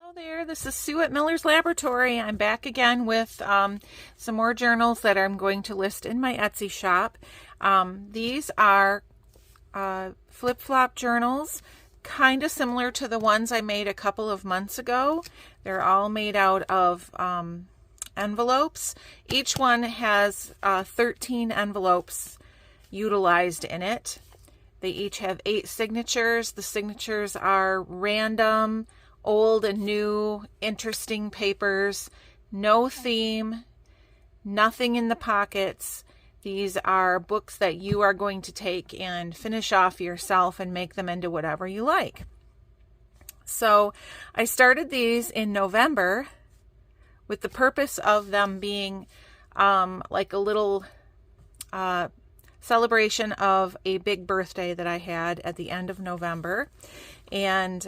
Hello there, this is Sue at Miller's Laboratory. I'm back again with some more journals that I'm going to list in my Etsy shop. These are flip-flop journals, kind of similar to the ones I made a couple of months ago. They're all made out of envelopes. Each one has 13 envelopes utilized in it. They each have 8 signatures. The signatures are random, old and new, interesting papers, no theme, nothing in the pockets. These are books that you are going to take and finish off yourself and make them into whatever you like. So I started these in November with the purpose of them being like a little celebration of a big birthday that I had at the end of November. And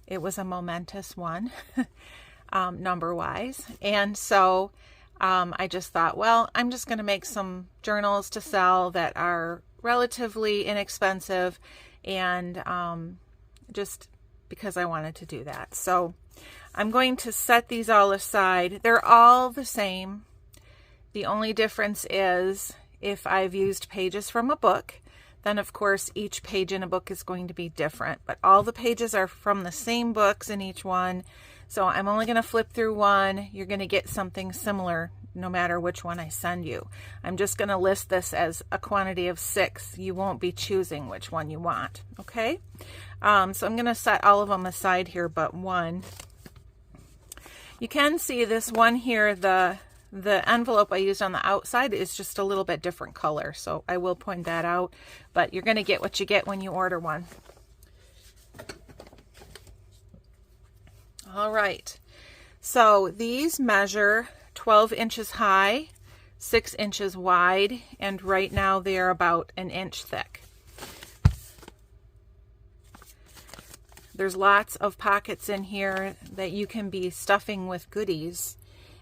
it was a momentous one, number-wise. And so I just thought, well, I'm just going to make some journals to sell that are relatively inexpensive, and just because I wanted to do that. So I'm going to set these all aside. They're all the same. The only difference is if I've used pages from a book, then of course each page in a book is going to be different, but all the pages are from the same books in each one. So I'm only going to flip through one. You're going to get something similar no matter which one I send you. I'm just going to list this as a quantity of 6. You won't be choosing which one you want. Okay. So I'm going to set all of them aside here but one. You can see this one here, the envelope I used on the outside is just a little bit different color, so I will point that out, but you're going to get what you get when you order one. All right, so these measure 12 inches high, 6 inches wide, and right now they are about an inch thick. There's lots of pockets in here that you can be stuffing with goodies,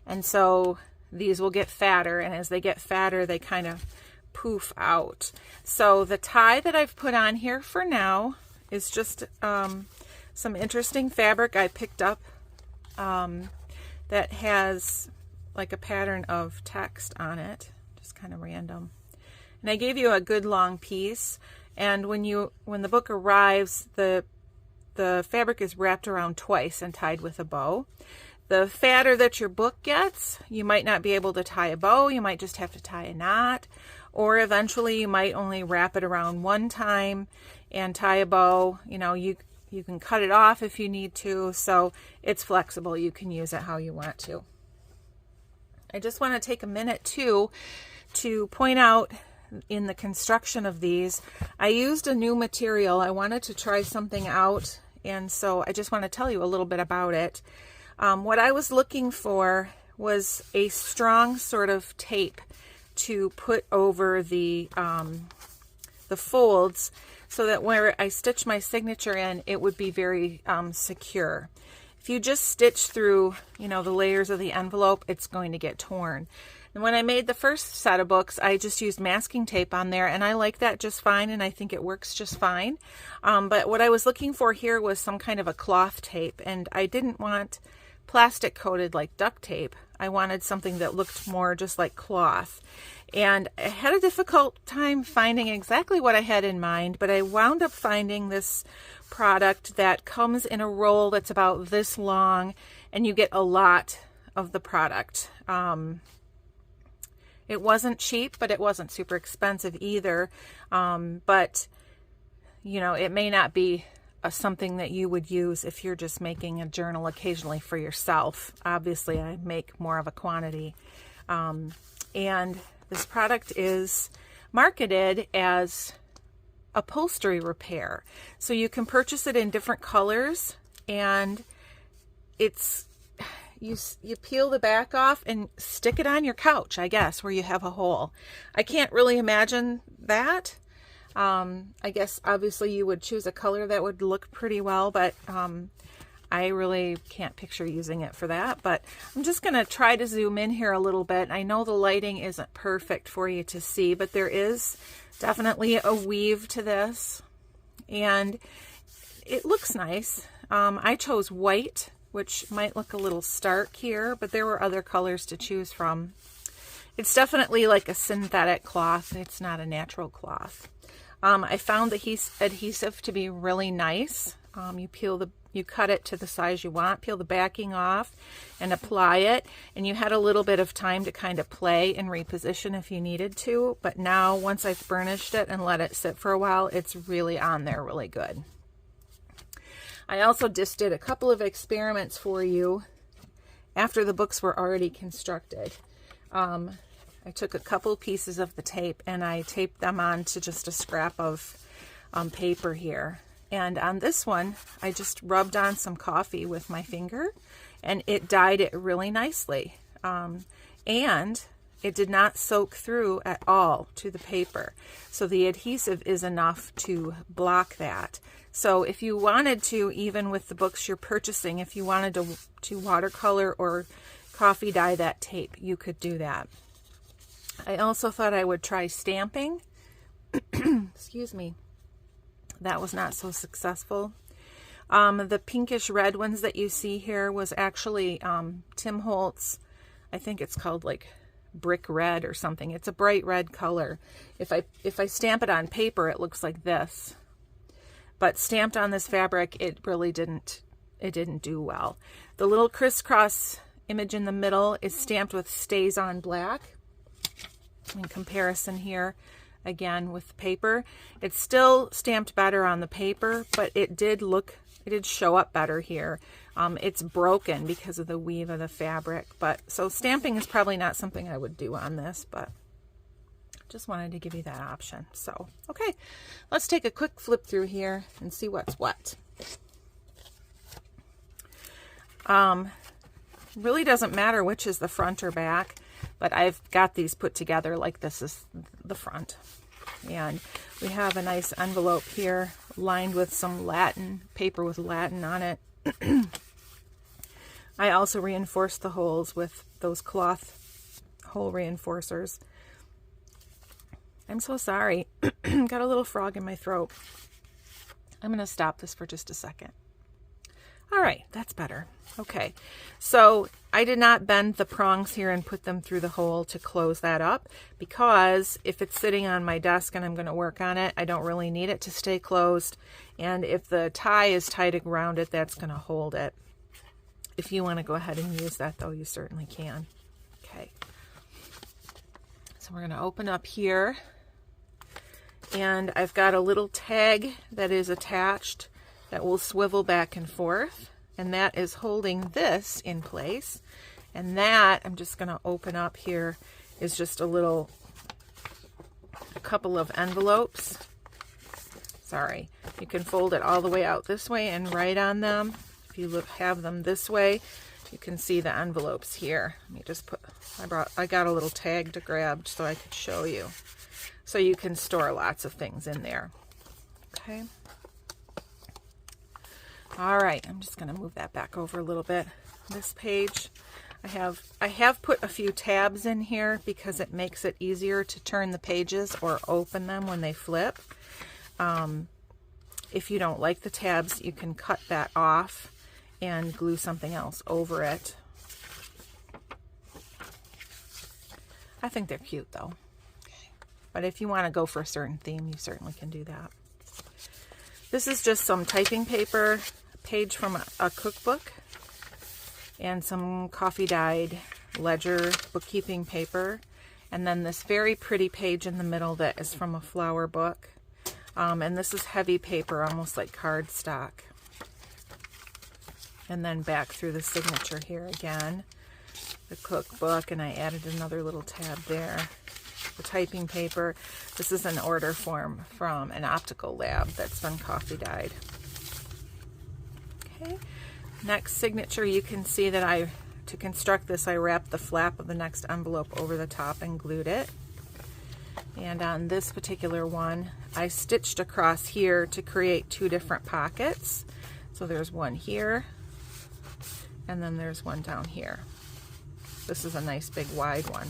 and so these will get fatter, and as they get fatter, they kind of poof out. So the tie that I've put on here for now is just some interesting fabric I picked up that has like a pattern of text on it, just kind of random. And I gave you a good long piece, and when the book arrives, the fabric is wrapped around twice and tied with a bow. The fatter that your book gets, you might not be able to tie a bow. You might just have to tie a knot, or eventually you might only wrap it around one time and tie a bow. You know, you can cut it off if you need to, so it's flexible. You can use it how you want to. I just want to take a minute too to point out in the construction of these, I used a new material. I wanted to try something out, and so I just want to tell you a little bit about it. What I was looking for was a strong sort of tape to put over the folds, so that where I stitch my signature in, it would be very secure. If you just stitch through, the layers of the envelope, it's going to get torn. And when I made the first set of books, I just used masking tape on there, and I like that just fine, and I think it works just fine. But what I was looking for here was some kind of a cloth tape, and I didn't want plastic coated like duct tape. I wanted something that looked more just like cloth. And I had a difficult time finding exactly what I had in mind, but I wound up finding this product that comes in a roll that's about this long, and you get a lot of the product. It wasn't cheap, but it wasn't super expensive either. But it may not be something that you would use if you're just making a journal occasionally for yourself. Obviously, I make more of a quantity. And this product is marketed as upholstery repair. So you can purchase it in different colors, and you peel the back off and stick it on your couch, I guess, where you have a hole. I can't really imagine that. I guess obviously you would choose a color that would look pretty well, but I really can't picture using it for that. But I'm just going to try to zoom in here a little bit. I know the lighting isn't perfect for you to see, but there is definitely a weave to this, and it looks nice. I chose white, which might look a little stark here, but there were other colors to choose from. It's definitely like a synthetic cloth. It's not a natural cloth. I found the adhesive to be really nice. You cut it to the size you want, peel the backing off, and apply it. And you had a little bit of time to kind of play and reposition if you needed to. But now, once I've burnished it and let it sit for a while, it's really on there really good. I also just did a couple of experiments for you after the books were already constructed. I took a couple pieces of the tape and I taped them onto just a scrap of paper here. And on this one, I just rubbed on some coffee with my finger and it dyed it really nicely. And it did not soak through at all to the paper. So the adhesive is enough to block that. So if you wanted to, even with the books you're purchasing, if you wanted to watercolor or coffee dye that tape, you could do that. I also thought I would try stamping. Excuse me. That was not so successful. The pinkish red ones that you see here was actually Tim Holtz. I think it's called like brick red or something. It's a bright red color. If I stamp it on paper, it looks like this. But stamped on this fabric, it really didn't do well. The little crisscross image in the middle is stamped with StazOn black. In comparison here, again with the paper, it's still stamped better on the paper, but it did show up better here. It's broken because of the weave of the fabric, but so stamping is probably not something I would do on this, but just wanted to give you that option. So, okay, let's take a quick flip through here and see what's what. Really doesn't matter which is the front or back, but I've got these put together like this is the front. And we have a nice envelope here lined with some Latin paper with Latin on it. I also reinforced the holes with those cloth hole reinforcers. I'm so sorry. Got a little frog in my throat. I'm going to stop this for just a second. All right, that's better. Okay, so I did not bend the prongs here and put them through the hole to close that up, because if it's sitting on my desk and I'm going to work on it, I don't really need it to stay closed. And if the tie is tied around it, that's going to hold it. If you want to go ahead and use that, though, you certainly can. Okay, so we're going to open up here, and I've got a little tag that is attached that will swivel back and forth, and that is holding this in place. And that, I'm just going to open up here, is just a couple of envelopes. Sorry, you can fold it all the way out this way and write on them. If you have them this way, you can see the envelopes here. Let me just put, I got a little tag to grab so I could show you. So you can store lots of things in there. Okay. All right, I'm just going to move that back over a little bit. This page, I have put a few tabs in here because it makes it easier to turn the pages or open them when they flip. If you don't like the tabs, you can cut that off and glue something else over it. I think they're cute though. But if you want to go for a certain theme, you certainly can do that. This is just some typing paper, a page from a cookbook, and some coffee dyed ledger bookkeeping paper, and then this very pretty page in the middle that is from a flower book. And this is heavy paper, almost like cardstock. And then back through the signature here again, the cookbook, and I added another little tab there. The typing paper. This is an order form from an optical lab that's been coffee dyed. Okay, next signature, you can see that to construct this, I wrapped the flap of the next envelope over the top and glued it. And on this particular one, I stitched across here to create two different pockets. So there's one here, and then there's one down here. This is a nice big wide one.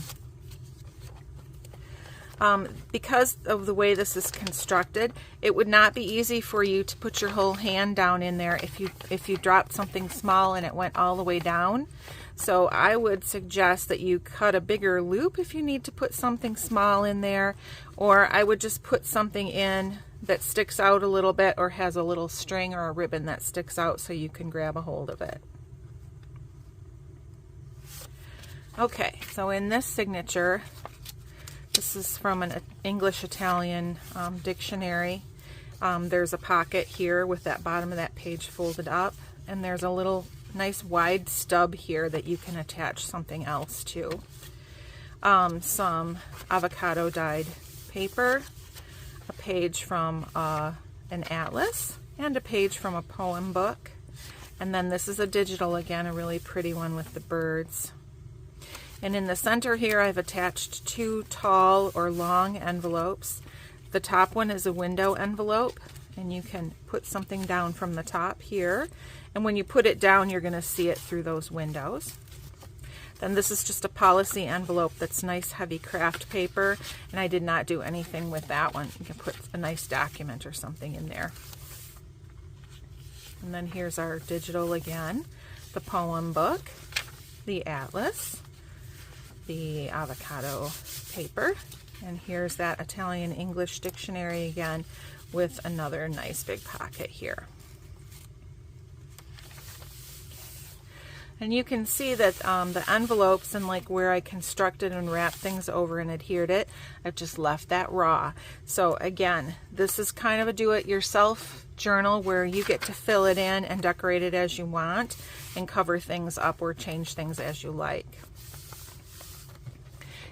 Because of the way this is constructed, it would not be easy for you to put your whole hand down in there if you dropped something small and it went all the way down. So I would suggest that you cut a bigger loop if you need to put something small in there, or I would just put something in that sticks out a little bit or has a little string or a ribbon that sticks out so you can grab a hold of it. Okay, so in this signature, this is from an English-Italian dictionary. There's a pocket here with that bottom of that page folded up, and there's a little nice wide stub here that you can attach something else to. Some avocado dyed paper, a page from an atlas, and a page from a poem book. And then this is a digital again, a really pretty one with the birds. And in the center here, I've attached 2 tall or long envelopes. The top one is a window envelope, and you can put something down from the top here. And when you put it down, you're going to see it through those windows. Then this is just a policy envelope that's nice heavy craft paper, and I did not do anything with that one. You can put a nice document or something in there. And then here's our digital again, the poem book, the atlas, the avocado paper, and here's that Italian English dictionary again with another nice big pocket here. And you can see that the envelopes and like where I constructed and wrapped things over and adhered it, I've just left that raw. So again, this is kind of a do-it-yourself journal where you get to fill it in and decorate it as you want and cover things up or change things as you like.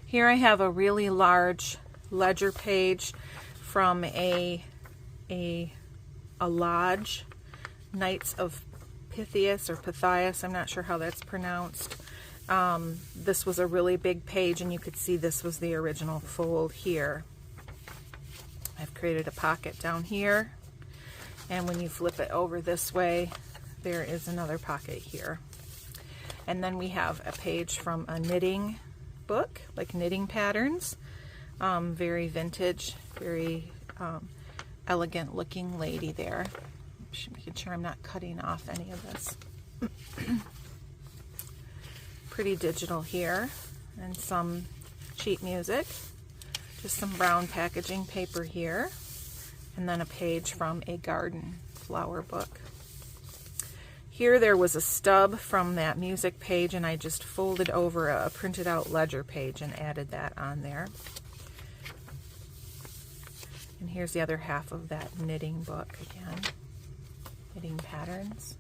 Here I have a really large ledger page from a lodge, Knights of Pythias or Pythias, I'm not sure how that's pronounced. This was a really big page, and you could see this was the original fold here. I've created a pocket down here, and when you flip it over this way, there is another pocket here. And then we have a page from a knitting book, like knitting patterns, very vintage, very elegant looking lady there. Just making sure I'm not cutting off any of this. Pretty digital here, and some sheet music, just some brown packaging paper here, and then a page from a garden flower book. Here there was a stub from that music page, and I just folded over a printed out ledger page and added that on there. And here's the other half of that knitting book again, knitting patterns.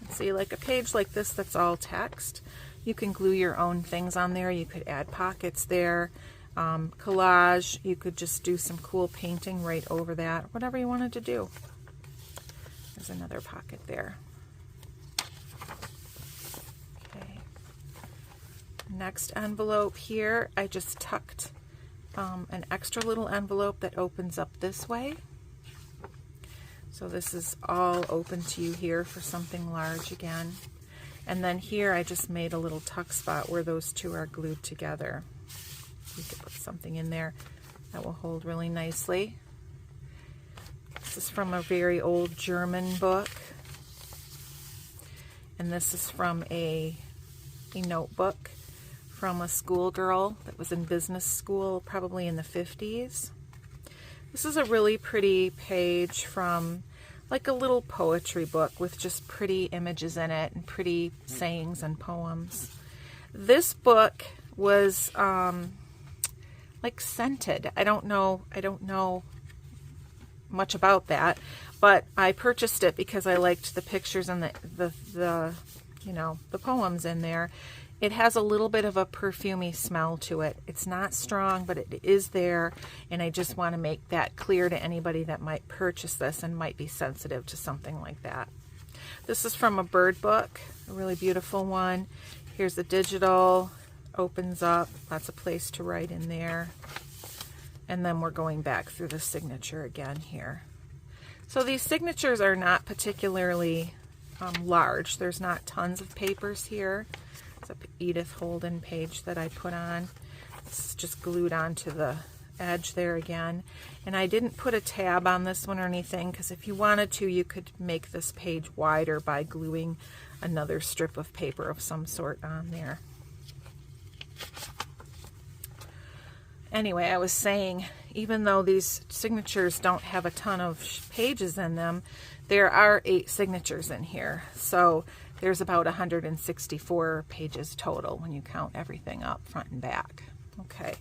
And see, like a page like this that's all text, you can glue your own things on there. You could add pockets there, collage, you could just do some cool painting right over that, whatever you wanted to do. There's another pocket there. Okay. Next envelope here, I just tucked an extra little envelope that opens up this way. So this is all open to you here for something large again. And then here I just made a little tuck spot where those two are glued together. You could put something in there that will hold really nicely. This is from a very old German book. And this is from a notebook from a schoolgirl that was in business school, probably in the 50s. This is a really pretty page from like a little poetry book with just pretty images in it and pretty sayings and poems. This book was like scented. I don't know much about that, but I purchased it because I liked the pictures and the poems in there. It has a little bit of a perfumey smell to it. It's not strong, but it is there, and I just want to make that clear to anybody that might purchase this and might be sensitive to something like that. This is from a bird book, a really beautiful one. Here's the digital, opens up, lots of place to write in there. And then we're going back through the signature again here. So these signatures are not particularly large. There's not tons of papers here. It's a Edith Holden page that I put on. It's just glued onto the edge there again. And I didn't put a tab on this one or anything, because if you wanted to, you could make this page wider by gluing another strip of paper of some sort on there. Anyway, I was saying, even though these signatures don't have a ton of pages in them, there are 8 signatures in here. So there's about 164 pages total when you count everything up, front and back. Okay.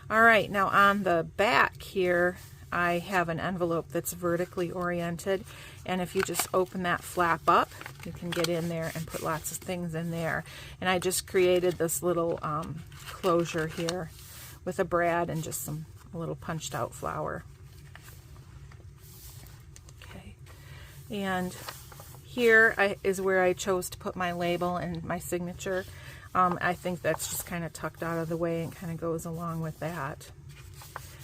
All right. Now on the back here, I have an envelope that's vertically oriented. And if you just open that flap up, you can get in there and put lots of things in there. And I just created this little closure here with a brad and just a little punched out flower. Okay. And here is where I chose to put my label and my signature. I think that's just kind of tucked out of the way and kind of goes along with that.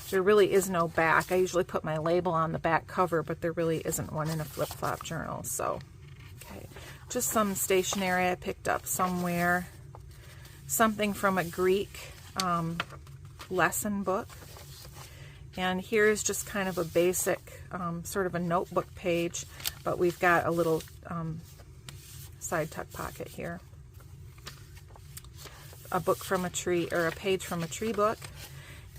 There really is no back. I usually put my label on the back cover, but there really isn't one in a flip-flop journal. So, okay, just some stationery I picked up somewhere. Something from a Greek lesson book. And here's just kind of a basic sort of a notebook page, but we've got a little side tuck pocket here. A book from a tree, or a page from a tree book.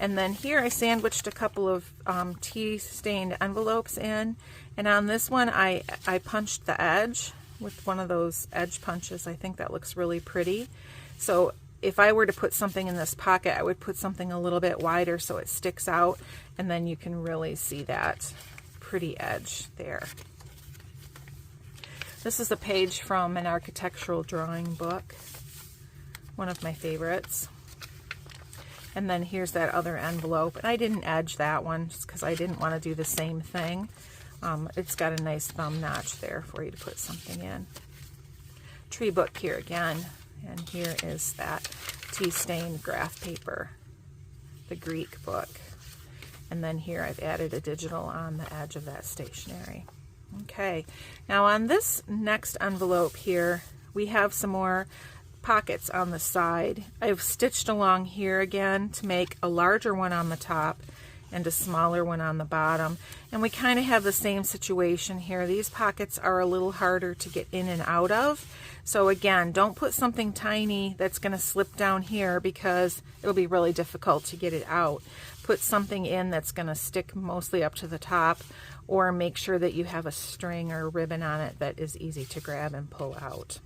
And then here I sandwiched a couple of tea stained envelopes in, and on this one I punched the edge with one of those edge punches. I think that looks really pretty. So if I were to put something in this pocket, I would put something a little bit wider so it sticks out, and then you can really see that pretty edge there. This is a page from an architectural drawing book, one of my favorites. And then here's that other envelope, and I didn't edge that one just because I didn't want to do the same thing. It's got a nice thumb notch there for you to put something in. Tree book here again, and here is that tea stained graph paper, the Greek book. And then here I've added a digital on the edge of that stationery. Okay, now on this next envelope here, we have some more pockets on the side. I've stitched along here again to make a larger one on the top and a smaller one on the bottom. And we kind of have the same situation here. These pockets are a little harder to get in and out of. So again, don't put something tiny that's going to slip down here, because it'll be really difficult to get it out. Put something in that's going to stick mostly up to the top, or make sure that you have a string or ribbon on it that is easy to grab and pull out.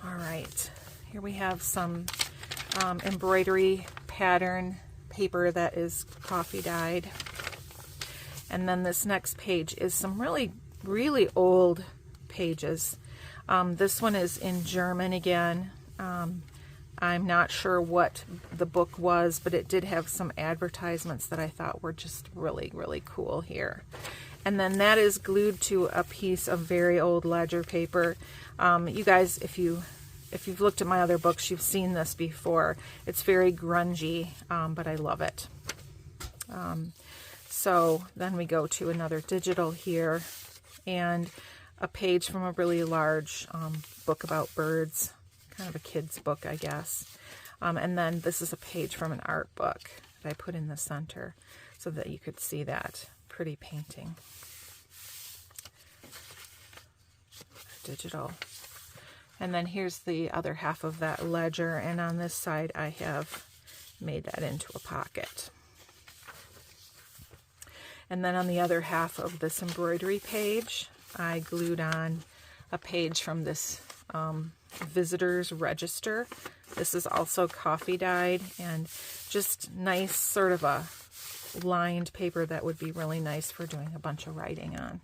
All right, here we have some embroidery pattern paper that is coffee dyed. And then this next page is some really, really old pages. This one is in German again. I'm not sure what the book was, but it did have some advertisements that I thought were just really, really cool here. And then that is glued to a piece of very old ledger paper. You guys, if you've looked at my other books, you've seen this before. It's very grungy, but I love it. So then we go to another digital here, and a page from a really large book about birds, kind of a kid's book, I guess. And then this is a page from an art book that I put in the center so that you could see that pretty painting. Digital. And then here's the other half of that ledger, and on this side I have made that into a pocket. And then on the other half of this embroidery page, I glued on a page from this visitor's register. This is also coffee dyed, and just nice sort of a lined paper that would be really nice for doing a bunch of writing on.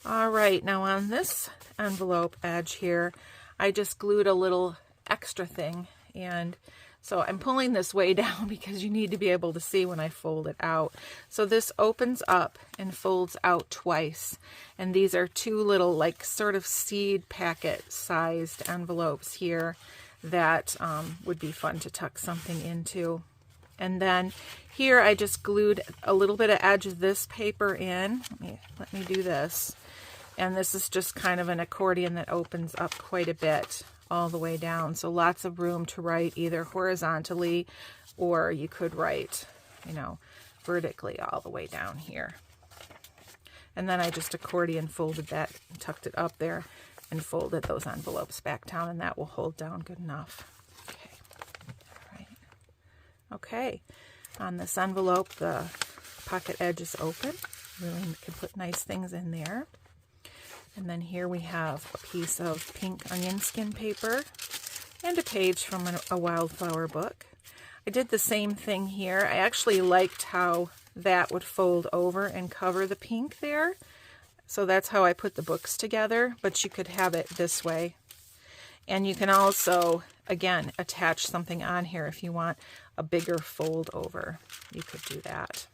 All right, now on this envelope edge here, I just glued a little extra thing, and so I'm pulling this way down because you need to be able to see when I fold it out. So this opens up and folds out twice, and these are two little like sort of seed packet sized envelopes here that would be fun to tuck something into. And then here I just glued a little bit of edge of this paper in. Let me do this. And this is just kind of an accordion that opens up quite a bit. all the way down. So lots of room to write either horizontally, or you could write, you know, vertically all the way down here. And then I just accordion folded that, tucked it up there, and folded those envelopes back down, and that will hold down good enough. Okay, all right. Okay, on this envelope, the pocket edge is open. Really can put nice things in there. And then here we have a piece of pink onion skin paper and a page from a wildflower book. I did the same thing here. I actually liked how that would fold over and cover the pink there. So that's how I put the books together, but you could have it this way. And you can also, again, attach something on here if you want a bigger fold over. You could do that.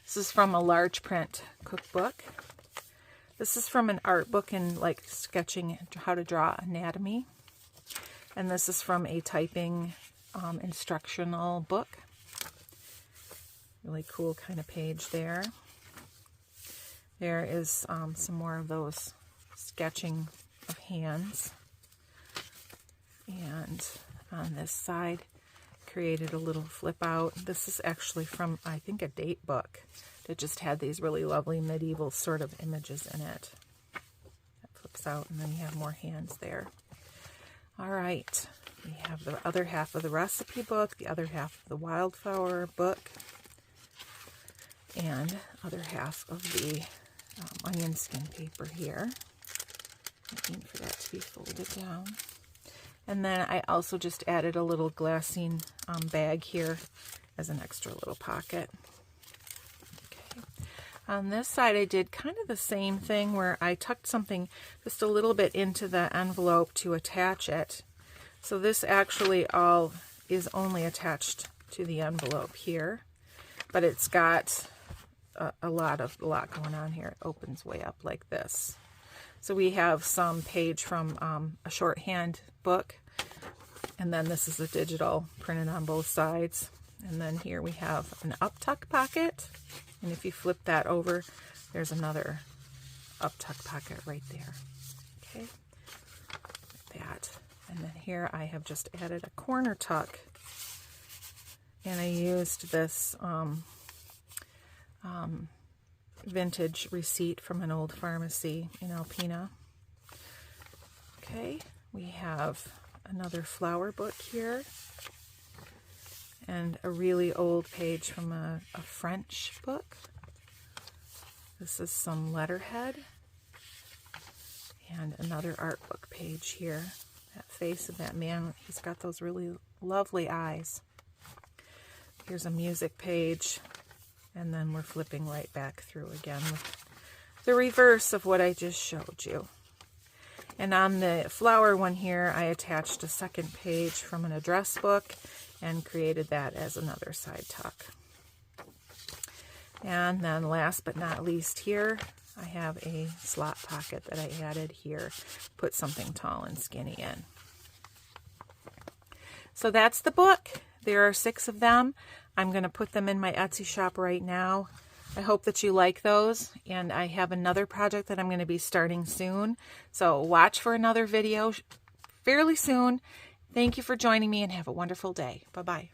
This is from a large print cookbook. This is from an art book in like sketching how to draw anatomy. And this is from a typing instructional book. Really cool kind of page there. There is some more of those sketching of hands. And on this side, created a little flip out. This is actually from, I think, a date book that just had these really lovely medieval sort of images in it. That flips out, and then you have more hands there. All right, we have the other half of the recipe book, the other half of the wildflower book, and other half of the onion skin paper here. Looking for that to be folded down. And then I also just added a little glassine bag here as an extra little pocket. Okay. On this side, I did kind of the same thing where I tucked something just a little bit into the envelope to attach it. So this actually all is only attached to the envelope here, but it's got a lot going on here. It opens way up like this. So we have some page from a shorthand book, and then this is a digital printed on both sides. And then here we have an up-tuck pocket, and if you flip that over, there's another up-tuck pocket right there. Okay, like that. And then here I have just added a corner tuck, and I used this vintage receipt from an old pharmacy in Alpena. Okay, we have another flower book here and a really old page from a French book. This is some letterhead and another art book page here. That face of that man, he's got those really lovely eyes. Here's a music page. And then we're flipping right back through again with the reverse of what I just showed you. And on the flower one here, I attached a second page from an address book and created that as another side tuck. And then last but not least here, I have a slot pocket that I added here. Put something tall and skinny in. So that's the book. There are 6 of them. I'm going to put them in my Etsy shop right now. I hope that you like those, and I have another project that I'm going to be starting soon. So watch for another video fairly soon. Thank you for joining me, and have a wonderful day. Bye-bye.